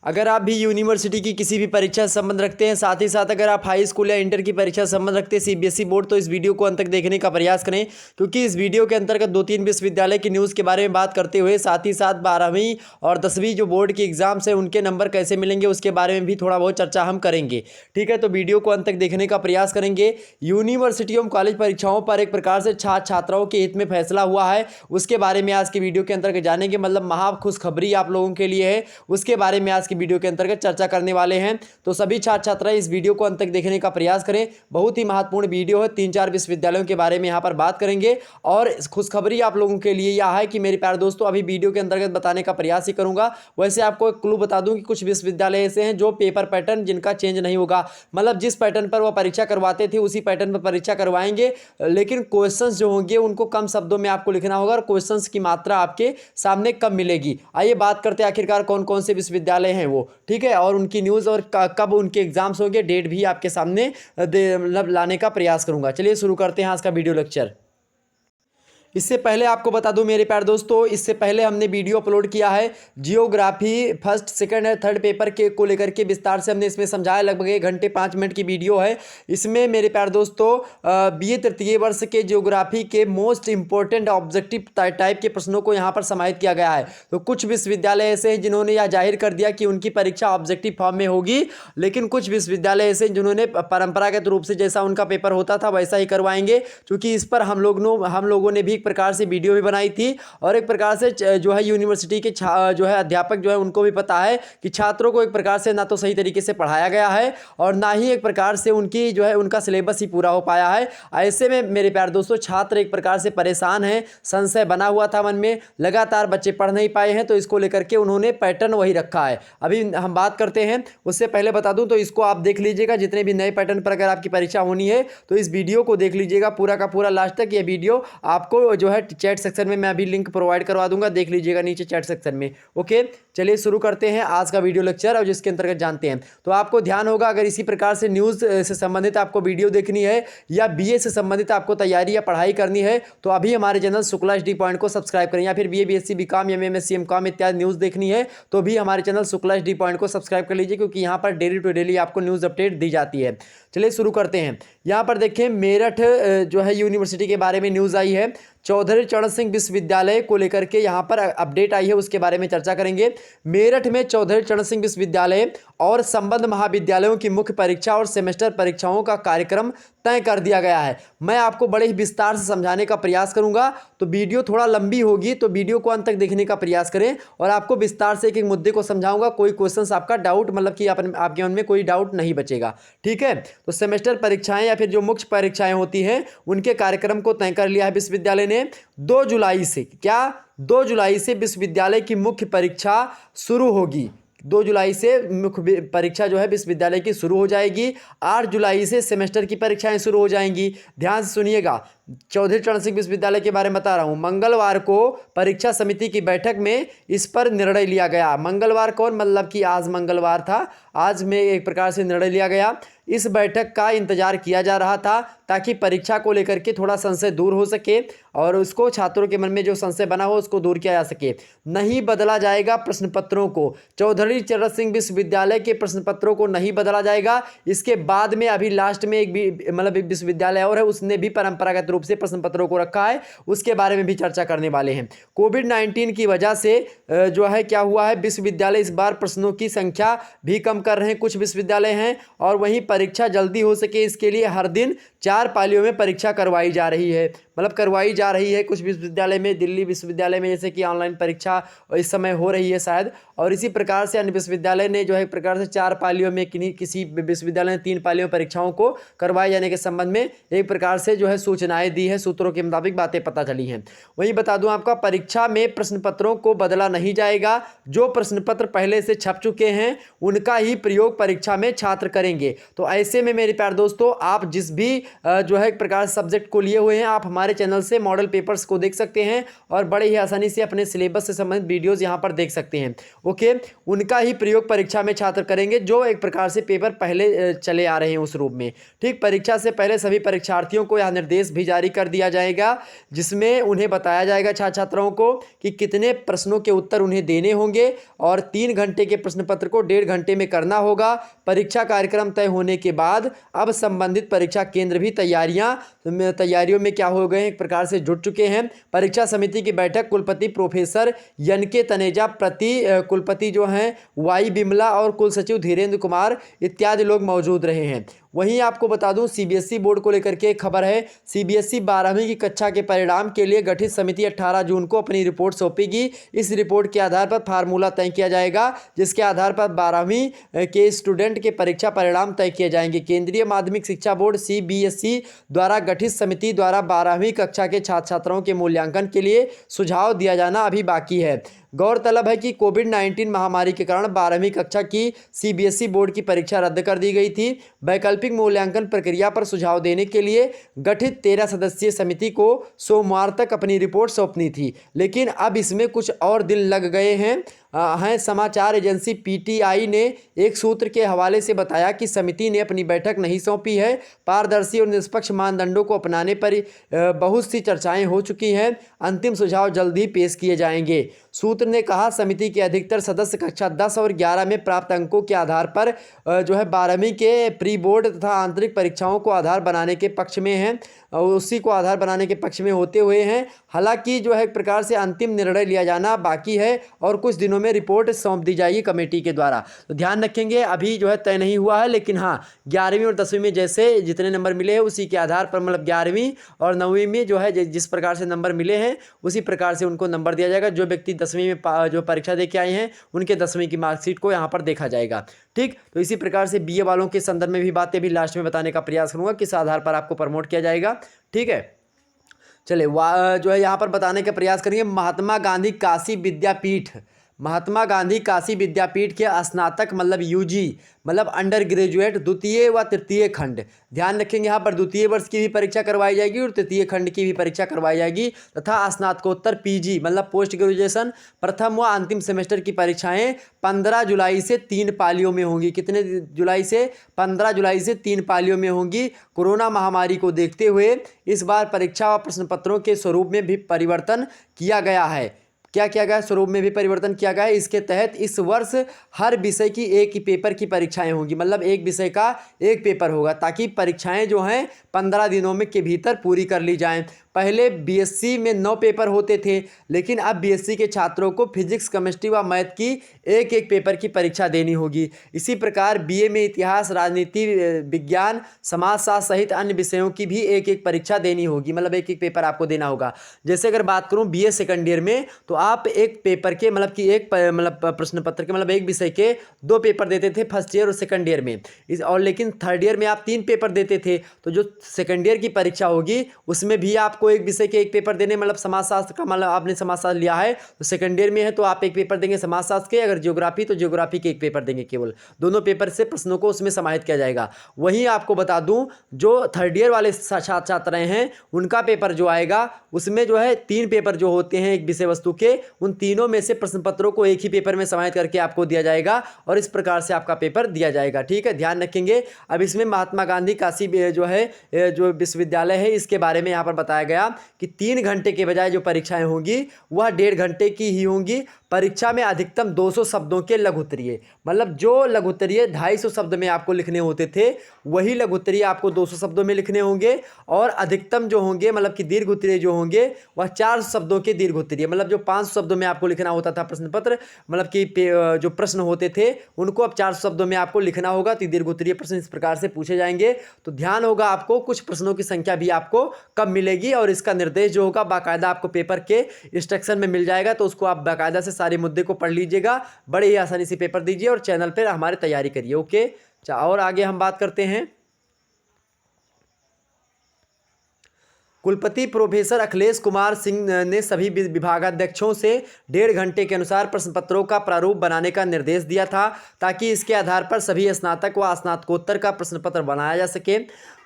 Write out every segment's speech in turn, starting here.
अगर आप भी यूनिवर्सिटी की किसी भी परीक्षा से संबंध रखते हैं, साथ ही साथ अगर आप हाई स्कूल या इंटर की परीक्षा से संबंध रखते हैं सीबीएसई बोर्ड, तो इस वीडियो को अंत तक देखने का प्रयास करें, क्योंकि इस वीडियो के अंतर्गत 2-3 विश्वविद्यालय की न्यूज़ के बारे में बात करते हुए साथ ही साथ 12वीं और 10वीं जो बोर्ड की एग्जाम्स है उनके नंबर कैसे मिलेंगे उसके बारे में भी थोड़ा बहुत चर्चा हम करेंगे। ठीक है, तो वीडियो को अंत तक देखने का प्रयास करेंगे। यूनिवर्सिटी एवं कॉलेज परीक्षाओं पर एक प्रकार से छात्र छात्राओं के हित में फैसला हुआ है, उसके बारे में आज की वीडियो के अंतर्गत जानेंगे। मतलब महा खुशखबरी आप लोगों के लिए है, उसके बारे में आज की वीडियो के अंतर्गत चर्चा करने वाले हैं। तो सभी छात्र छात्राएं इस वीडियो को अंत तक देखने का प्रयास करें, बहुत ही महत्वपूर्ण वीडियो है। 3-4 विश्वविद्यालयों के बारे में यहाँ पर बात करेंगे और खुशखबरी आप लोगों के लिए यह है कि मेरे प्यारे दोस्तों, अभी वीडियो के अंतर्गत बताने का प्रयास ही करूंगा। वैसे आपको एक क्लू बता दूं कि कुछ विश्वविद्यालय ऐसे हैं जो पेपर पैटर्न जिनका चेंज नहीं होगा, मतलब जिस पैटर्न पर वह परीक्षा करवाते थे उसी पैटर्न पर परीक्षा करवाएंगे, लेकिन क्वेश्चंस जो होंगे उनको कम शब्दों में आपको लिखना होगा और क्वेश्चंस की मात्रा आपके सामने कम मिलेगी। आइए बात करते हैं आखिरकार कौन कौन से विश्वविद्यालय हैं वो। ठीक है, और उनकी न्यूज़ और कब उनके एग्जाम्स होंगे, डेट भी आपके सामने मतलब लाने का प्रयास करूंगा। चलिए शुरू करते हैं आज का वीडियो लेक्चर। इससे पहले आपको बता दूं मेरे प्यारे दोस्तों, इससे पहले हमने वीडियो अपलोड किया है जियोग्राफी फर्स्ट सेकंड और थर्ड पेपर के को लेकर के विस्तार से हमने इसमें समझाया। लगभग 1 घंटे 5 मिनट की वीडियो है। इसमें मेरे प्यारे दोस्तों बीए तृतीय वर्ष के जियोग्राफी के मोस्ट इंपॉर्टेंट ऑब्जेक्टिव टाइप के प्रश्नों को यहाँ पर समाहित किया गया है। तो कुछ विश्वविद्यालय ऐसे हैं जिन्होंने यह जाहिर कर दिया कि उनकी परीक्षा ऑब्जेक्टिव फॉर्म में होगी, लेकिन कुछ विश्वविद्यालय ऐसे जिन्होंने परंपरागत रूप से जैसा उनका पेपर होता था वैसा ही करवाएंगे, क्योंकि इस पर हम लोगों ने भी एक प्रकार से वीडियो भी बनाई थी और एक प्रकार से जो है यूनिवर्सिटी के जो है अध्यापक जो है उनको भी पता है कि छात्रों को एक प्रकार से ना तो सही तरीके से पढ़ाया गया है और ना ही एक प्रकार से उनकी जो है उनका सिलेबस ही पूरा हो पाया है। ऐसे में मेरे प्यारे दोस्तों छात्र एक प्रकार से परेशान हैं, संशय बना हुआ था मन में, लगातार बच्चे पढ़ नहीं पाए हैं, तो इसको लेकर के उन्होंने पैटर्न वही रखा है। अभी हम बात करते हैं, उससे पहले बता दूं तो इसको आप देख लीजिएगा, जितने भी नए पैटर्न पर अगर आपकी परीक्षा होनी है तो इस वीडियो को देख लीजिएगा पूरा का पूरा लास्ट तक। ये वीडियो आपको जो है चैट सेक्शन में मैं अभी लिंक प्रोवाइड करवा दूंगा, देख लीजिएगा नीचे चैट सेक्शन में। ओके, चलिए शुरू करते हैं आज का वीडियो लेक्चर और जिसके अंतर्गत जानते हैं। तो आपको ध्यान होगा, अगर इसी प्रकार से न्यूज़ से संबंधित आपको वीडियो देखनी है या बीए से संबंधित आपको तैयारी या पढ़ाई करनी है तो अभी हमारे चैनल शुक्ला एचडी पॉइंट को सब्सक्राइब करें, या फिर बीए बीएससी बीकॉम या एमएससी एमकॉम इत्यादि न्यूज़ देखनी है तो भी हमारे चैनल शुक्ला एचडी पॉइंट को सब्सक्राइब कर लीजिए, क्योंकि यहाँ पर डेली टू डेली आपको न्यूज़ अपडेट दी जाती है। चलिए शुरू करते हैं। यहाँ पर देखें मेरठ जो है यूनिवर्सिटी के बारे में न्यूज़ आई है, चौधरी चरण सिंह विश्वविद्यालय को लेकर के यहाँ पर अपडेट आई है, उसके बारे में चर्चा करेंगे। मेरठ में चौधरी चरण सिंह विश्वविद्यालय और संबद्ध महाविद्यालयों की मुख्य परीक्षा और सेमेस्टर परीक्षाओं का कार्यक्रम तय कर दिया गया है। मैं आपको बड़े ही विस्तार से समझाने का प्रयास करूंगा, तो वीडियो थोड़ा लंबी होगी, तो वीडियो को अंत तक देखने का प्रयास करें और आपको विस्तार से एक एक मुद्दे को समझाऊंगा। कोई क्वेश्चन आपका डाउट मतलब कि आपके मन में कोई डाउट नहीं बचेगा। ठीक है, तो सेमेस्टर परीक्षाएं या फिर जो मुख्य परीक्षाएं होती हैं उनके कार्यक्रम को तय कर लिया है विश्वविद्यालय ने। 2 जुलाई से 2 जुलाई से विश्वविद्यालय की मुख्य परीक्षा शुरू होगी। 2 जुलाई से मुख्य परीक्षा जो है विश्वविद्यालय की शुरू हो जाएगी। 8 जुलाई से सेमेस्टर की परीक्षाएं शुरू हो जाएंगी। ध्यान से सुनिएगा, चौधरी चरण सिंह विश्वविद्यालय के बारे में बता रहा हूं। मंगलवार को परीक्षा समिति की बैठक में इस पर निर्णय लिया गया। मंगलवार कौन, मतलब कि आज मंगलवार था, आज में एक प्रकार से निर्णय लिया गया। इस बैठक का इंतजार किया जा रहा था ताकि परीक्षा को लेकर के थोड़ा संशय दूर हो सके और उसको छात्रों के मन में जो संशय बना हो उसको दूर किया जा सके। नहीं बदला जाएगा प्रश्न पत्रों को, चौधरी चरण सिंह विश्वविद्यालय के प्रश्न पत्रों को नहीं बदला जाएगा। इसके बाद में अभी लास्ट में एक भी मतलब विश्वविद्यालय और है, उसने भी परंपरागत रूप से प्रश्न पत्रों को रखा है, उसके बारे में भी चर्चा करने वाले हैं। कोविड-19 की वजह से जो है क्या हुआ है, विश्वविद्यालय इस बार प्रश्नों की संख्या भी कम कर रहे हैं, कुछ विश्वविद्यालय हैं, और वहीं परीक्षा जल्दी हो सके इसके लिए हर दिन 4 पालियों में परीक्षा करवाई जा रही है, मतलब करवाई जा रही है। कुछ विश्वविद्यालय में, दिल्ली विश्वविद्यालय में जैसे कि ऑनलाइन परीक्षा इस समय हो रही है शायद, और इसी प्रकार से अन्य विश्वविद्यालय ने जो है एक प्रकार से 4 पालियों में, किसी विश्वविद्यालय ने 3 पालियों में परीक्षाओं को करवाए जाने के संबंध में एक प्रकार से जो है सूचनाएं दी है, सूत्रों के मुताबिक बातें पता चली हैं। वहीं बता दूं आपका, परीक्षा में प्रश्न पत्रों को बदला नहीं जाएगा। जो प्रश्न पत्र पहले से छप चुके हैं उनका ही प्रयोग परीक्षा में छात्र करेंगे। तो ऐसे में मेरे प्यारे दोस्तों, आप जिस भी जो है एक प्रकार सब्जेक्ट को लिए हुए हैं, आप हमारे चैनल से मॉडल पेपर्स को देख सकते हैं और बड़े ही आसानी से अपने सिलेबस से संबंधित वीडियोस यहां पर देख सकते हैं। ओके, उनका ही प्रयोग परीक्षा में छात्र करेंगे, जो एक प्रकार से पेपर पहले चले आ रहे हैं उस रूप में। ठीक, परीक्षा से पहले सभी परीक्षार्थियों को यह निर्देश भी जारी कर दिया जाएगा, जिसमें उन्हें बताया जाएगा छात्र छात्राओं को कि कितने प्रश्नों के उत्तर उन्हें देने होंगे और 3 घंटे के प्रश्न पत्र को 1.5 घंटे में करना होगा। परीक्षा कार्यक्रम तय होने के बाद अब संबंधित परीक्षा केंद्र भी तैयारियों में क्या हो गए हैं, एक प्रकार से जुट चुके हैं। परीक्षा समिति की बैठक कुलपति प्रोफेसर YNK तनेजा, कुलपति जो हैं Y बिमला और कुल सचिव धीरेन्द्र कुमार इत्यादि लोग मौजूद रहे हैं। वहीं आपको बता दूं, CBSE बोर्ड को लेकर के एक खबर है। CBSE 12वीं की कक्षा के परिणाम के लिए गठित समिति 18 जून को अपनी रिपोर्ट सौंपेगी। इस रिपोर्ट के आधार पर फार्मूला तय किया जाएगा, जिसके आधार पर 12वीं के स्टूडेंट के परीक्षा परिणाम तय किए जाएंगे। केंद्रीय माध्यमिक शिक्षा बोर्ड CBSE द्वारा गठित समिति द्वारा 12वीं कक्षा के छात्र छात्राओं के मूल्यांकन के लिए सुझाव दिया जाना अभी बाकी है। गौरतलब है कि कोविड-19 महामारी के कारण 12वीं कक्षा की CBSE बोर्ड की परीक्षा रद्द कर दी गई थी। वैकल्पिक मूल्यांकन प्रक्रिया पर सुझाव देने के लिए गठित 13 सदस्यीय समिति को सोमवार तक अपनी रिपोर्ट सौंपनी थी, लेकिन अब इसमें कुछ और दिन लग गए हैं। समाचार एजेंसी PTI ने एक सूत्र के हवाले से बताया कि समिति ने अपनी बैठक नहीं सौंपी है। पारदर्शी और निष्पक्ष मानदंडों को अपनाने पर बहुत सी चर्चाएं हो चुकी हैं। अंतिम सुझाव जल्द ही पेश किए जाएंगे। सूत्र ने कहा, समिति के अधिकतर सदस्य कक्षा 10 और 11 में प्राप्त अंकों के आधार पर जो है 12वीं के प्री बोर्ड तथा आंतरिक परीक्षाओं को आधार बनाने के पक्ष में हैं, और उसी को आधार बनाने के पक्ष में होते हुए हैं। हालांकि जो है एक प्रकार से अंतिम निर्णय लिया जाना बाकी है और कुछ दिनों में रिपोर्ट सौंप दी जाएगी कमेटी के द्वारा। तो ध्यान रखेंगे, अभी जो है तय नहीं हुआ है, लेकिन हाँ 11वीं और 10वीं में जैसे जितने नंबर मिले हैं उसी के आधार पर, मतलब 11वीं और 9वीं में जो है जिस प्रकार से नंबर मिले हैं उसी प्रकार से उनको नंबर दिया जाएगा। जो व्यक्ति 10वीं में जो परीक्षा दे के आए हैं उनके 10वीं की मार्कशीट को यहाँ पर देखा जाएगा। ठीक, तो इसी प्रकार से BA वालों के संदर्भ में भी बातें भी लास्ट में बताने का प्रयास करूँगा, किस आधार पर आपको प्रमोट किया जाएगा। ठीक है, चलिए जो है यहाँ पर बताने का प्रयास करेंगे। महात्मा गांधी काशी विद्यापीठ के स्नातक मतलब UG मतलब अंडर ग्रेजुएट द्वितीय व तृतीय खंड, ध्यान रखेंगे यहाँ पर द्वितीय वर्ष की भी परीक्षा करवाई जाएगी और तृतीय खंड की भी परीक्षा करवाई जाएगी, तथा स्नातकोत्तर PG मतलब पोस्ट ग्रेजुएशन प्रथम व अंतिम सेमेस्टर की परीक्षाएं 15 जुलाई से 3 पालियों में होंगी। कितने जुलाई से? 15 जुलाई से 3 पालियों में होंगी। कोरोना महामारी को देखते हुए इस बार परीक्षा व प्रश्न पत्रों के स्वरूप में भी परिवर्तन किया गया है। क्या किया गया है? स्वरूप में भी परिवर्तन किया गया है। इसके तहत इस वर्ष हर विषय की एक ही पेपर की परीक्षाएं होंगी, मतलब एक विषय का एक पेपर होगा, ताकि परीक्षाएं जो हैं 15 दिनों में के भीतर पूरी कर ली जाएं। पहले BSc में 9 पेपर होते थे, लेकिन अब BSc के छात्रों को फिजिक्स, केमिस्ट्री व मैथ की एक एक पेपर की परीक्षा देनी होगी। इसी प्रकार BA में इतिहास, राजनीति विज्ञान, समाजशास्त्र सहित अन्य विषयों की भी एक एक परीक्षा देनी होगी, मतलब एक एक पेपर आपको देना होगा। जैसे अगर बात करूं BA सेकंड ईयर में, तो आप एक पेपर के मतलब कि एक प्रश्न पत्र के मतलब एक विषय के 2 पेपर देते थे फर्स्ट ईयर और सेकंड ईयर में, और लेकिन थर्ड ईयर में आप 3 पेपर देते थे। तो जो सेकंड ईयर की परीक्षा होगी उसमें भी आपको एक विषय के एक पेपर देने, मतलब समाजशास्त्र का, मतलब आपने समाजशास्त्र लिया है तो सेकंड ईयर में है तो आप एक पेपर देंगे समाजशास्त्र के, अगर ज्योग्राफी तो ज्योग्राफी के एक पेपर देंगे। केवल दोनों पेपर से प्रश्नों को उसमें समाहित किया जाएगा। वहीं आपको बता दूं, जो थर्ड ईयर वाले छात्र छात्राएं हैं उनका पेपर जो आएगा उसमें जो है 3 पेपर जो होते हैं एक विषय वस्तु के, उन तीनों में से प्रश्न पत्रों को एक ही पेपर में समाहित करके आपको दिया जाएगा और इस प्रकार से आपका पेपर दिया जाएगा। ठीक है, ध्यान रखेंगे। अब इसमें महात्मा गांधी काशी जो है जो विश्वविद्यालय है इसके बारे में यहाँ पर बताया गया कि 3 घंटे के बजाय जो परीक्षाएं होंगी वह 1.5 घंटे की ही होंगी। परीक्षा में अधिकतम 200 शब्दों के लघुत्तरीय, मतलब जो लघुत्तरीय 250 शब्द में आपको लिखने होते थे वही लघुत्तरीय आपको 200 शब्दों में लिखने होंगे, और अधिकतम जो होंगे मतलब कि दीर्घ उत्तरीय जो होंगे वह 400 शब्दों के दीर्घ उत्तरीय, मतलब जो 500 शब्दों में आपको लिखना होता था प्रश्न पत्र, मतलब कि जो प्रश्न होते थे उनको अब 400 शब्दों में आपको लिखना होगा। तो दीर्घ उत्तरीय प्रश्न इस प्रकार से पूछे जाएंगे। तो ध्यान होगा आपको, कुछ प्रश्नों की संख्या भी आपको कम मिलेगी और इसका निर्देश जो होगा बाकायदा आपको पेपर के इंस्ट्रक्शन में मिल जाएगा। तो उसको आप बाकायदा से सारे मुद्दे को पढ़ लीजिएगा, बड़े ही आसानी से पेपर दीजिए और चैनल पर हमारे तैयारी करिए। ओके, और आगे हम बात करते हैं। कुलपति प्रोफेसर अखिलेश कुमार सिंह ने सभी विभागाध्यक्षों से 1.5 घंटे के अनुसार प्रश्न पत्रों का प्रारूप बनाने का निर्देश दिया था, ताकि इसके आधार पर सभी स्नातक व स्नातकोत्तर का प्रश्न पत्र बनाया जा सके।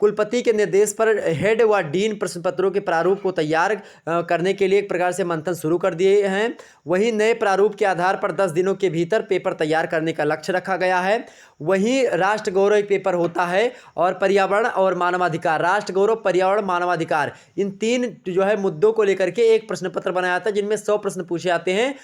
कुलपति के निर्देश पर हेड व डीन प्रश्न पत्रों के प्रारूप को तैयार करने के लिए एक प्रकार से मंथन शुरू कर दिए हैं। वहीं नए प्रारूप के आधार पर 10 दिनों के भीतर पेपर तैयार करने का लक्ष्य रखा गया है। वहीं राष्ट्र गौरव एक पेपर होता है और पर्यावरण और मानवाधिकार, राष्ट्र गौरव, पर्यावरण, मानवाधिकार, इन 3 जो है मुद्दों को लेकर के एक प्रश्न पत्र बनाया था जिनमें 100 प्रश्न पूछे जाते हैं,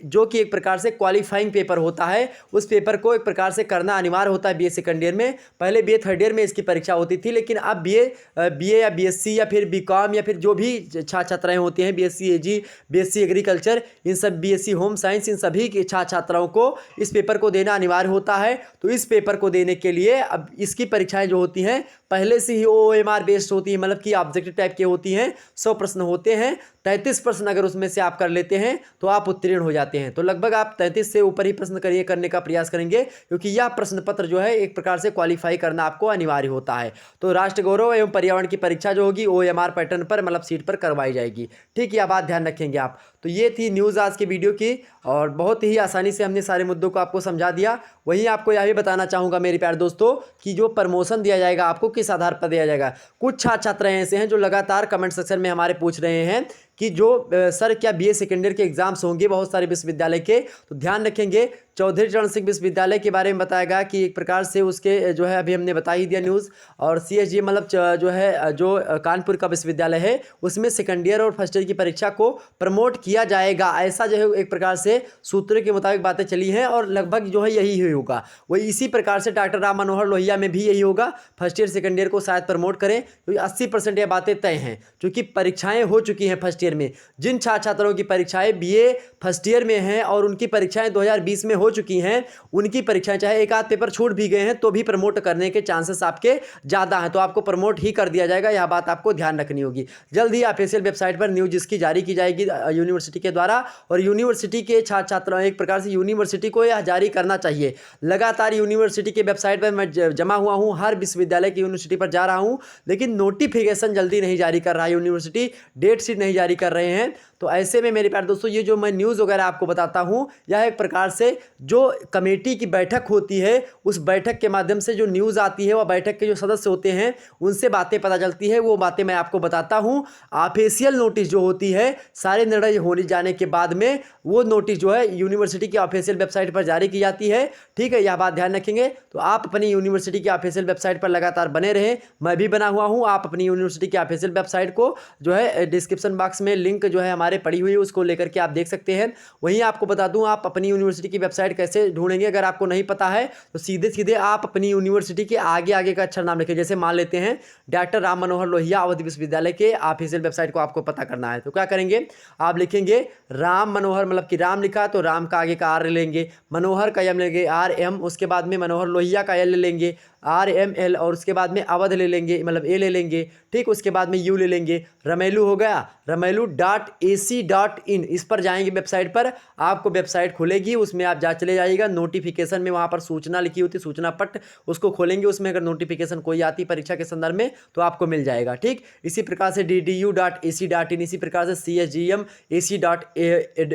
जो कि एक प्रकार से क्वालिफाइंग पेपर होता है। उस पेपर को एक प्रकार से करना अनिवार्य होता है बीए सेकंड ईयर में। पहले बीए थर्ड ईयर में इसकी परीक्षा होती थी, लेकिन अब बीए या बीएससी या फिर बीकॉम या फिर जो भी छात्र छात्राएं होती हैं, बीएससी एजी, बीएससी एग्रीकल्चर, इन सब, बीएससी होम साइंस, इन सभी के छात्र छात्राओं को इस पेपर को देना अनिवार्य होता है। तो इस पेपर को देने के लिए अब इसकी परीक्षाएं जो होती हैं पहले से ही OMR बेस्ड होती है, मतलब कि ऑब्जेक्टिव टाइप की होती हैं। 100 प्रश्न होते हैं, 33 प्रश्न अगर उसमें से आप कर लेते हैं तो आप उत्तीर्ण हो जाते हैं। तो लगभग आप 33 से ऊपर ही प्रश्न करने का प्रयास करेंगे, क्योंकि यह प्रश्न पत्र जो है एक प्रकार से क्वालिफाई करना आपको अनिवार्य होता है। तो राष्ट्र गौरव एवं पर्यावरण की परीक्षा जो होगी OMR पैटर्न पर, मतलब सीट पर करवाई जाएगी। ठीक है, यह बात ध्यान रखेंगे आप। तो ये थी न्यूज़ आज की वीडियो की, और बहुत ही आसानी से हमने सारे मुद्दों को आपको समझा दिया। वहीं आपको यह भी बताना चाहूँगा मेरे प्यारे दोस्तों कि जो प्रमोशन दिया जाएगा आपको किस आधार पर दिया जाएगा। कुछ छात्र छात्राएं ऐसे हैं जो लगातार कमेंट सेक्शन में हमारे पूछ रहे हैं कि जो सर क्या बीए सेकेंड ईयर के एग्जाम्स होंगे बहुत सारे विश्वविद्यालय के, तो ध्यान रखेंगे चौधरी चरण सिंह विश्वविद्यालय के बारे में बताया गया कि एक प्रकार से उसके जो है अभी हमने बता ही दिया न्यूज़, और CSG मतलब जो है जो कानपुर का विश्वविद्यालय है उसमें सेकंड ईयर और फर्स्ट ईयर की परीक्षा को प्रमोट किया जाएगा। ऐसा जो है एक प्रकार से सूत्रों के मुताबिक बातें चली हैं, और लगभग जो है यही होगा। वही इसी प्रकार से डॉक्टर राम मनोहर लोहिया में भी यही होगा, फर्स्ट ईयर सेकंड ईयर को शायद प्रमोट करें, क्योंकि 80% ये बातें तय हैं, क्योंकि परीक्षाएं हो चुकी हैं फर्स्ट ईयर में। जिन छात्र छात्राओं की परीक्षाएं बीए फर्स्ट ईयर में हैं और उनकी परीक्षाएं 2020 में हो चुकी हैं, उनकी परीक्षाएं चाहे एक आध पेपर छूट भी गए हैं तो भी प्रमोट करने के चांसेस आपके ज़्यादा हैं। तो आपको प्रमोट ही कर दिया जाएगा, यह बात आपको ध्यान रखनी होगी। जल्द ही ऑफिशियल वेबसाइट पर न्यूज़ इसकी जारी की जाएगी यूनिवर्सिटी के द्वारा, और यूनिवर्सिटी के छात्र छात्राओं एक प्रकार से यूनिवर्सिटी को यह जारी करना चाहिए। लगातार यूनिवर्सिटी के वेबसाइट पर मैं जमा हुआ हूँ, हर विश्वविद्यालय की यूनिवर्सिटी पर जा रहा हूँ, लेकिन नोटिफिकेशन जल्दी नहीं जारी कर रहा है यूनिवर्सिटी, डेट शीट नहीं जारी कर रहे हैं। तो ऐसे में मेरे प्यारे दोस्तों ये जो मैं न्यूज़ वगैरह आपको बताता हूँ, यह एक प्रकार से जो कमेटी की बैठक होती है उस बैठक के माध्यम से जो न्यूज़ आती है, वह बैठक के जो सदस्य होते हैं उनसे बातें पता चलती है, वो बातें मैं आपको बताता हूँ। ऑफिशियल नोटिस जो होती है सारे निर्णय होने जाने के बाद में वो नोटिस जो है यूनिवर्सिटी की ऑफिशियल वेबसाइट पर जारी की जाती है। ठीक है, यह बात ध्यान रखेंगे। तो आप अपनी यूनिवर्सिटी की ऑफिशियल वेबसाइट पर लगातार बने रहें, मैं भी बना हुआ हूँ। आप अपनी यूनिवर्सिटी की ऑफिशियल वेबसाइट को जो है डिस्क्रिप्शन बॉक्स में लिंक जो है हमारे पड़ी हुई है उसको लेकर के आप देख सकते हैं। वहीं आपको बता दूं आप अपनी यूनिवर्सिटी की वेबसाइट कैसे ढूंढेंगे, अगर आपको नहीं पता है तो सीधे सीधे आप अपनी यूनिवर्सिटी के आगे आगे का अक्षर नाम लिखें। जैसे मान लेते हैं डॉक्टर राम मनोहर लोहिया अवध विश्वविद्यालय के ऑफिशियल वेबसाइट को आपको पता करना है, तो क्या करेंगे, आप लिखेंगे राम मनोहर, मतलब कि राम लिखा तो राम का आगे का आर लेंगे, मनोहर का एम लेंगे RM, उसके बाद में मनोहर लोहिया का L लेंगे RML, और उसके बाद में अवध ले लेंगे, मतलब A ले लेंगे। ठीक, उसके बाद में U ले लेंगे, रमेलू हो गया, rameelu.ac.in, इस पर जाएंगे वेबसाइट पर, आपको वेबसाइट खुलेगी, उसमें आप जा चले जाइएगा। नोटिफिकेशन में वहाँ पर सूचना लिखी होती है, सूचना पट, उसको खोलेंगे, उसमें अगर नोटिफिकेशन कोई आती परीक्षा के संदर्भ में तो आपको मिल जाएगा। ठीक, इसी प्रकार से DDU.ac.in, इसी प्रकार से CSGM AC.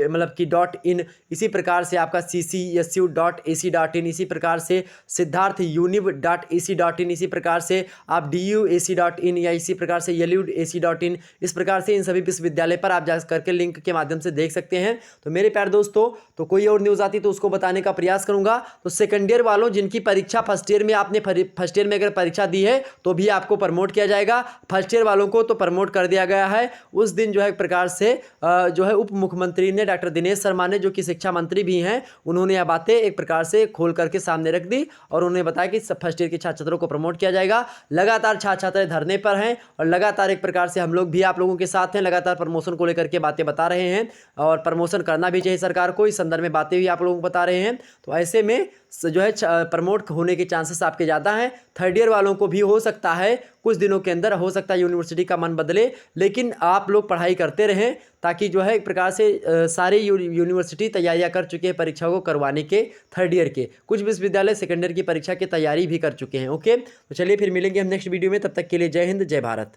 मतलब कि .in, इसी प्रकार से आपका CCSU.ac.in, इसी प्रकार से सिद्धार्थ univ.ac.in, इसी प्रकार से आप DUAC.in या इसी प्रकार से YLUAC.in, इस प्रकार से इन सभी विश्वविद्यालय पर आप जा करके लिंक के माध्यम से देख सकते हैं। तो मेरे प्यारे दोस्तों, तो कोई और न्यूज़ आती तो उसको बताने का प्रयास करूंगा। तो सेकंड ईयर वालों जिनकी परीक्षा फर्स्ट ईयर में, आपने फर्स्ट ईयर में अगर परीक्षा दी है तो भी आपको प्रमोट किया जाएगा। फर्स्ट ईयर वालों को तो प्रमोट कर दिया गया है। उस दिन जो है एक प्रकार से जो है उप मुख्यमंत्री ने, डॉक्टर दिनेश शर्मा ने, जो कि शिक्षा मंत्री भी हैं, उन्होंने यह बातें एक प्रकार से खोल करके सामने रख दी और उन्होंने बताया कि फर्स्ट ईयर के छात्र छात्रों को प्रमोट किया जाएगा। लगातार छात्र छात्राएं धरने पर हैं और लगातार एक प्रकार से हम लोग भी आप लोगों के साथ हैं, लगातार प्रमोशन को लेकर के बातें बता रहे हैं, और प्रमोशन करना भी चाहिए सरकार को, इस संदर्भ में बातें भी आप लोगों को बता रहे हैं। तो ऐसे में जो है प्रमोट होने के चांसेस आपके ज़्यादा हैं। थर्ड ईयर वालों को भी हो सकता है कुछ दिनों के अंदर, हो सकता है यूनिवर्सिटी का मन बदले, लेकिन आप लोग पढ़ाई करते रहें ताकि जो है एक प्रकार से सारे यूनिवर्सिटी तैयारियां कर चुके हैं परीक्षाओं को करवाने के थर्ड ईयर के। कुछ विश्वविद्यालय सेकेंड ईयर की परीक्षा की तैयारी भी कर चुके हैं। ओके, तो चलिए फिर मिलेंगे हम नेक्स्ट वीडियो में, तब तक के लिए जय हिंद, जय भारत।